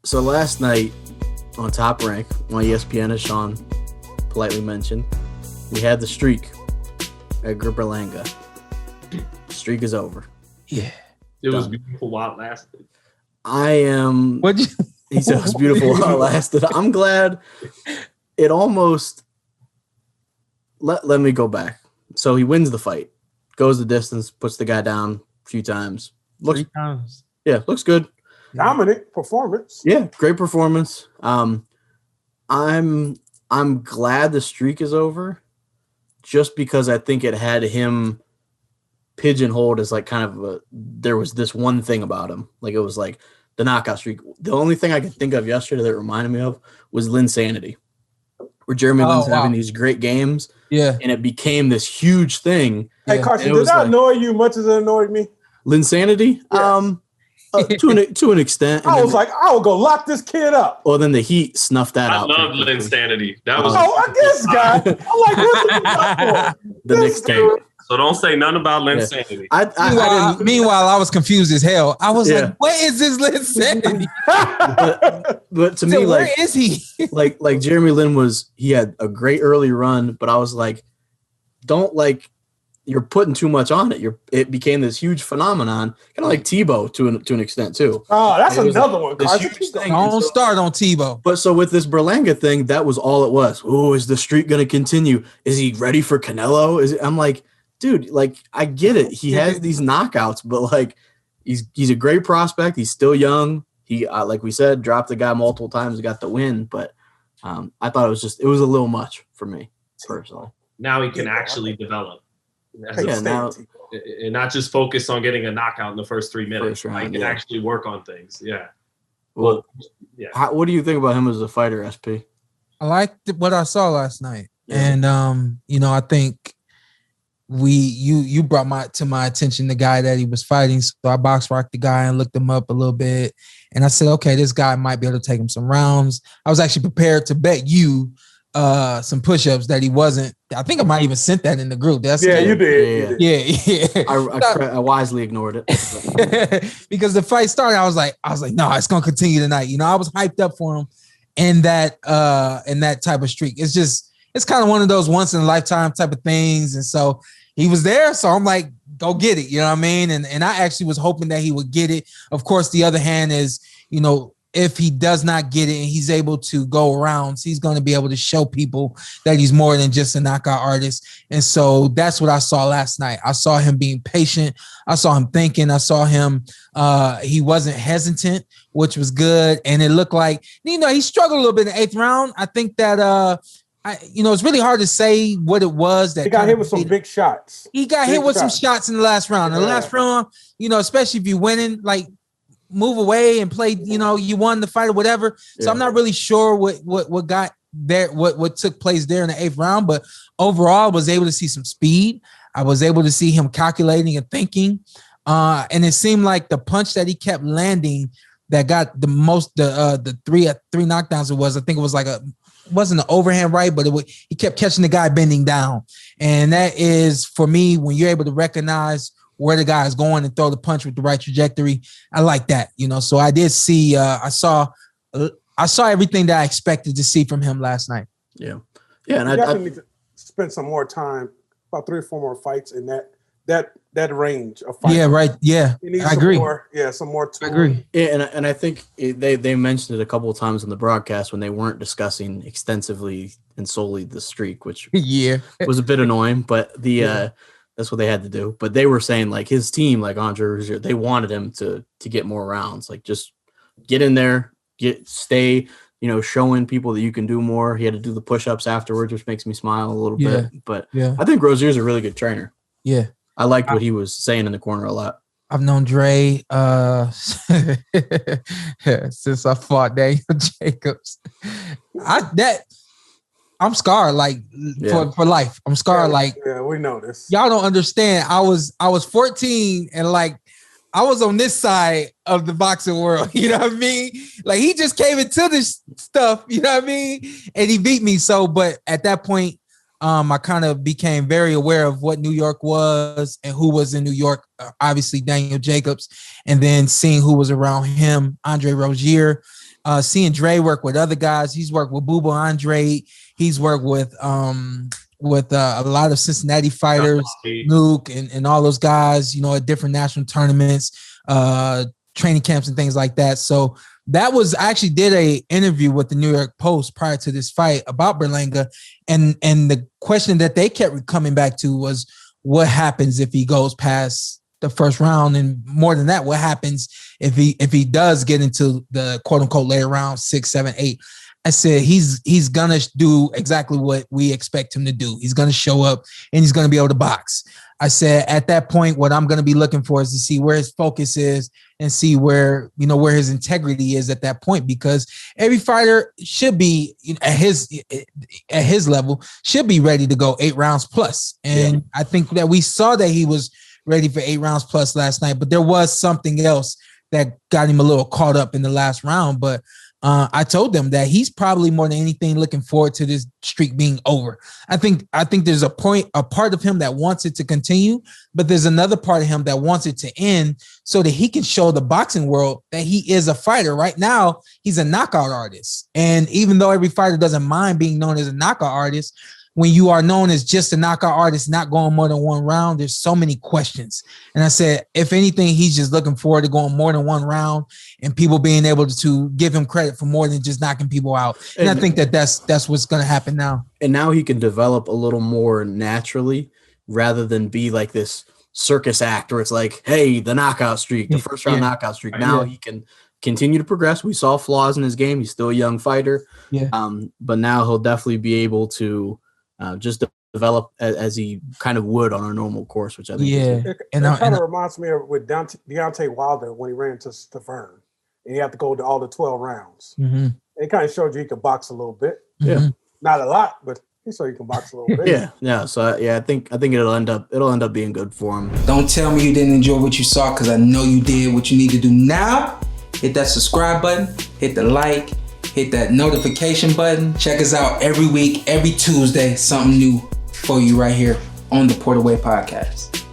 So last night on Top Rank, on ESPN, as Shawn politely mentioned, we had the streak. Edgar Berlanga. Streak is over. Yeah. It was beautiful while it lasted. He said it was beautiful while it lasted. I'm glad it almost let me go back. So he wins the fight, goes the distance, puts the guy down a few times. Three times. Yeah, looks good. Dominant performance. Yeah, great performance. I'm glad the streak is over, just because I think it had him pigeonholed as like kind of there was this one thing about him. Like it was like the knockout streak. The only thing I could think of yesterday that reminded me of was Linsanity, where Jeremy Lin's having these great games. Yeah. And it became this huge thing. Hey, Carson, did that annoy you much as it annoyed me? Linsanity? Yes. To an extent. I was like, I will go lock this kid up. Well, then the Heat snuffed that out. I love Linsanity. That was this guy. I'm like, what's the Knicks game. So don't say nothing about Linsanity. Meanwhile, I was confused as hell. I was like, what is this Linsanity? but to me, where is he? like Jeremy Lin he had a great early run, but I was like, you're putting too much on it. It became this huge phenomenon, kind of like Tebow to an extent too. Oh, that's another one. Don't start on Tebow. But so with this Berlanga thing, that was all it was. Oh, is the streak going to continue? Is he ready for Canelo? I'm like, dude, like I get it. He has these knockouts, but like he's a great prospect. He's still young. He like we said, dropped the guy multiple times, got the win. But I thought it was a little much for me personally. Now he can actually develop. And not just focus on getting a knockout in the first 3 minutes. He can actually work on things. Yeah. Well, yeah. What do you think about him as a fighter, SP? I liked what I saw last night, and I think you brought to my attention the guy that he was fighting. So I box rocked the guy and looked him up a little bit, and I said, okay, this guy might be able to take him some rounds. I was actually prepared to bet you some push-ups that he wasn't. I think I might even sent that in the group. You did. Yeah. I wisely ignored it because the fight started. I was like, no, it's gonna continue tonight. I was hyped up for him in that type of streak. It's kind of one of those once in a lifetime type of things, and so he was there. So I'm like, go get it. You know what I mean? And I actually was hoping that he would get it. Of course, the other hand is, if he does not get it and he's able to go around, he's going to be able to show people that he's more than just a knockout artist. And so that's what I saw last night. I saw him being patient. I saw him thinking. I saw him. He wasn't hesitant, which was good. And it looked like, he struggled a little bit in the 8th round. I think that, it's really hard to say what it was that he got hit with some big shots. He got hit with some shots in the last round. In the last round, especially if you're winning, like, move away and play, you won the fight or whatever. So I'm not really sure what got there, what took place there in the 8th round, but overall I was able to see some speed. I was able to see him calculating and thinking. And it seemed like the punch that he kept landing that got the most, the three knockdowns it was, I think it was like wasn't an overhand right, but he kept catching the guy bending down. And that is, for me, when you're able to recognize where the guy is going and throw the punch with the right trajectory. I like that, So I did see, I saw everything that I expected to see from him last night. Yeah. And I definitely need to spend some more time, about 3 or 4 more fights in that range of fights. Yeah, right. Yeah, I agree. Some more. I agree. Yeah, and I think they mentioned it a couple of times on the broadcast when they weren't discussing extensively and solely the streak, which was a bit annoying, but that's what they had to do. But they were saying, like, his team, like Andre Rozier, they wanted him to get more rounds. Like, just get in there, stay, showing people that you can do more. He had to do the push-ups afterwards, which makes me smile a little bit. But I think Rozier's a really good trainer. Yeah. I liked what he was saying in the corner a lot. I've known Dre since I fought Daniel Jacobs. I'm scarred, for life. I'm scarred, we know this. Y'all don't understand. I was 14 and I was on this side of the boxing world. You know what I mean? Like, he just came into this stuff. You know what I mean? And he beat me. So, but at that point, I kind of became very aware of what New York was and who was in New York. Obviously, Daniel Jacobs, and then seeing who was around him, Andre Rozier. seeing Dre work with other guys. He's worked with Booba Andre. He's worked with a lot of Cincinnati fighters, Luke and all those guys, at different national tournaments, training camps and things like that. So that was, I actually did a interview with the New York Post prior to this fight about Berlanga. And the question that they kept coming back to was, what happens if he goes past the first round? And more than that, what happens if he does get into the quote unquote later round 6, 7, 8? I said, he's going to do exactly what we expect him to do. He's going to show up and he's going to be able to box. I said, at that point, what I'm going to be looking for is to see where his focus is and see where his integrity is at that point, because every fighter should be at his level, should be ready to go 8 rounds plus. And I think that we saw that he was ready for 8 rounds plus last night, but there was something else that got him a little caught up in the last round. But I told them that he's probably more than anything looking forward to this streak being over. I think there's a part of him that wants it to continue, but there's another part of him that wants it to end so that he can show the boxing world that he is a fighter. Right now, he's a knockout artist. And even though every fighter doesn't mind being known as a knockout artist, when you are known as just a knockout artist, not going more than 1 round, there's so many questions. And I said, if anything, he's just looking forward to going more than 1 round and people being able to give him credit for more than just knocking people out. And I think that's what's going to happen now. And now he can develop a little more naturally rather than be like this circus act where it's like, hey, the knockout streak, the first round knockout streak. Now he can continue to progress. We saw flaws in his game. He's still a young fighter. But now he'll definitely be able to just develop as he kind of would on a normal course, which I think it kind of reminds me of with Deontay Wilder when he ran into Stavern and he had to go to all the 12 rounds. Mm-hmm. It kind of showed you he could box a little bit. Yeah, not a lot, but he showed you can box a little bit. yeah. So I think it'll end up being good for him. Don't tell me you didn't enjoy what you saw, because I know you did. What you need to do now: hit that subscribe button, hit the like, hit that notification button. Check us out every week, every Tuesday, something new for you right here on the Porter Way Podcast.